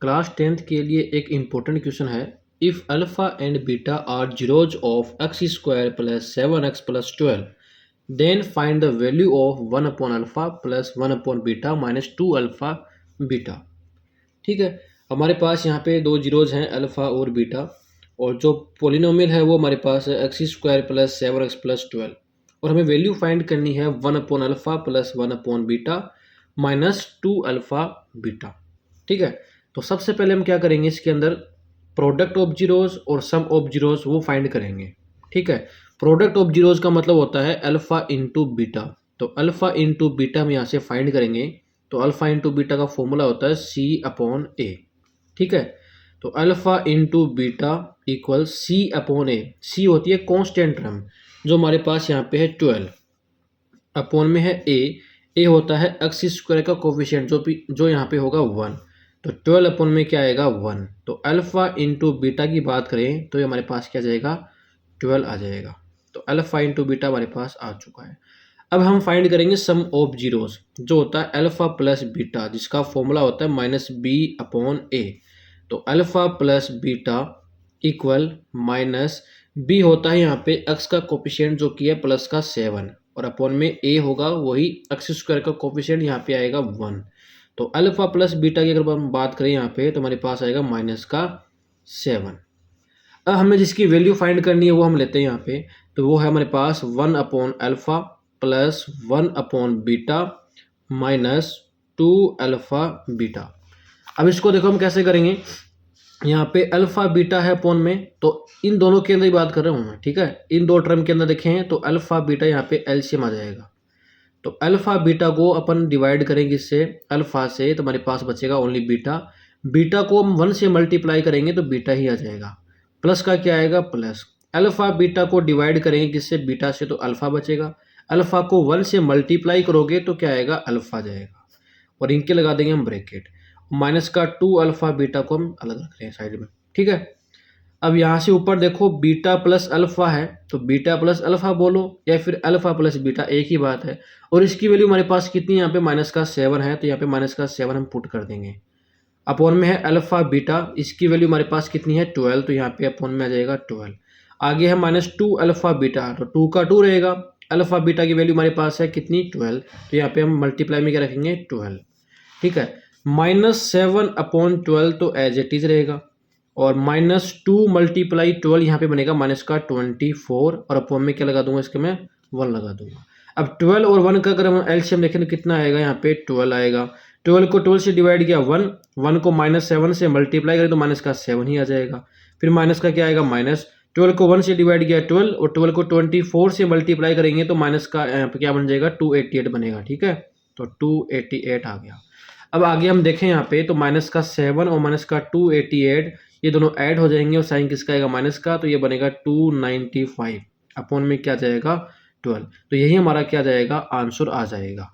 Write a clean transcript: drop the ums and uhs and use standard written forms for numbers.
Class 10th के लिए एक इम्पोर्टेंट क्वेश्चन है। If alpha and beta are zeros of x square plus 7x plus 12 then find the value of 1 upon alpha plus 1 upon beta minus 2 alpha beta. ठीक है, हमारे पास यहाँ पे दो जीरोज हैं अल्फ़ा और बीटा, और जो पोलिनोमियल है वो हमारे पास है x square plus 7x plus 12, और हमें वैल्यू फाइंड करनी है 1 upon alpha plus 1 upon beta minus 2 alpha beta. ठीक है, तो सबसे पहले हम क्या करेंगे, इसके अंदर प्रोडक्ट ऑफ जीरोज और सम ऑफ जीरोज वो फाइंड करेंगे। ठीक है, प्रोडक्ट ऑफ जीरोज का मतलब होता है अल्फ़ा इंटू बीटा, तो अल्फ़ा इंटू बीटा हम यहाँ से फाइंड करेंगे। तो अल्फ़ा इंटू बीटा का फॉर्मूला होता है सी अपॉन ए। ठीक है, तो alpha into beta equal C upon A. C होती है कॉन्स्टेंट टर्म जो हमारे पास यहाँ पे है 12, अपॉन में है ए होता है एक्स स्क्वायर का कोफिशिएंट जो यहाँ पे होगा 1, तो 12 अपॉन में क्या आएगा 1। तो अल्फ़ा इंटू बीटा की बात करें तो ये हमारे पास क्या जाएगा 12 आ जाएगा। तो अल्फ़ा इंटू बीटा हमारे पास आ चुका है। अब हम फाइंड करेंगे सम ऑफ जीरोस जो होता है अल्फ़ा प्लस बीटा, जिसका फॉर्मूला होता है माइनस बी अपॉन ए। तो alpha plus beta equal minus B होता है यहाँ पे एक्स का कोफिशिएंट जो कि है प्लस का 7, और अपॉन में ए होगा वही एक्स स्क्वायर का कोफिशिएंट यहाँ पे आएगा 1। तो अल्फ़ा प्लस बीटा की अगर हम बात करें यहाँ पे तो हमारे पास आएगा माइनस का 7। अब हमें जिसकी वैल्यू फाइंड करनी है वो हम लेते हैं यहाँ पे, तो वो है हमारे पास 1 upon alpha plus 1 upon beta minus 2 alpha beta. अब इसको देखो हम कैसे करेंगे, यहाँ पे अल्फ़ा बीटा है अपॉन में, तो इन दोनों के अंदर ही बात कर रहा हूँ मैं। ठीक है, इन दो टर्म के अंदर देखें तो अल्फ़ा बीटा यहाँ पे एलसीएम आ जाएगा। तो अल्फ़ा बीटा को अपन डिवाइड करेंगे इससे अल्फ़ा से, तो हमारे पास बचेगा ओनली बीटा। बीटा को हम 1 से मल्टीप्लाई करेंगे तो बीटा ही आ जाएगा। प्लस का क्या आएगा प्लस। अल्फ़ा बीटा को डिवाइड करेंगे किससे, बीटा से, तो अल्फ़ा बचेगा। अल्फ़ा को 1 से मल्टीप्लाई करोगे तो क्या आएगा अल्फ़ा जाएगा, और इनके लगा देंगे हम ब्रैकेट। माइनस का 2 अल्फ़ा बीटा को हम अलग रख रहे हैं साइड में। ठीक है, अब यहाँ से ऊपर देखो बीटा प्लस अल्फ़ा है, तो बीटा प्लस अल्फ़ा बोलो या फिर अल्फ़ा प्लस बीटा, एक ही बात है। और इसकी वैल्यू हमारे पास कितनी, यहाँ पे माइनस का 7 है, तो यहाँ पे माइनस का 7 हम पुट कर देंगे। अपॉन में है अल्फ़ा बीटा, इसकी वैल्यू हमारे पास कितनी है 12, तो यहाँ पे अपॉन में आ जाएगा 12। आगे है माइनस 2 अल्फ़ा बीटा, तो 2 का 2 रहेगा। अल्फ़ा बीटा की वैल्यू हमारे पास है कितनी 12, तो यहाँ पे हम मल्टीप्लाई में क्या रखेंगे 12। ठीक है, माइनस 7 अपॉन 12 तो एज इट इज रहेगा, और माइनस 2 मल्टीप्लाई 12 यहाँ पे बनेगा माइनस का 24, और अपॉन में क्या लगा दूंगा इसके मैं 1 लगा दूंगा। अब 12 और 1 का अगर हम एलसीएम देखें तो कितना आएगा, यहाँ पे 12 आएगा। 12 को 12 से डिवाइड किया 1, 1 को माइनस 7 से मल्टीप्लाई करें तो माइनस का 7 ही आ जाएगा। फिर माइनस का क्या आएगा माइनस, 12 को 1 से डिवाइड किया 12, और 12 को 24 से मल्टीप्लाई करेंगे तो माइनस का यहाँ पे क्या बन जाएगा 288 बनेगा। ठीक है, तो 288 आ गया। अब आगे हम देखें यहाँ पे, तो माइनस का 7 और माइनस का 288 ये दोनों ऐड हो जाएंगे, और साइन किसका आएगा माइनस का, तो ये बनेगा 295 अपॉन में क्या जाएगा 12। तो यही हमारा क्या जाएगा आंसर आ जाएगा।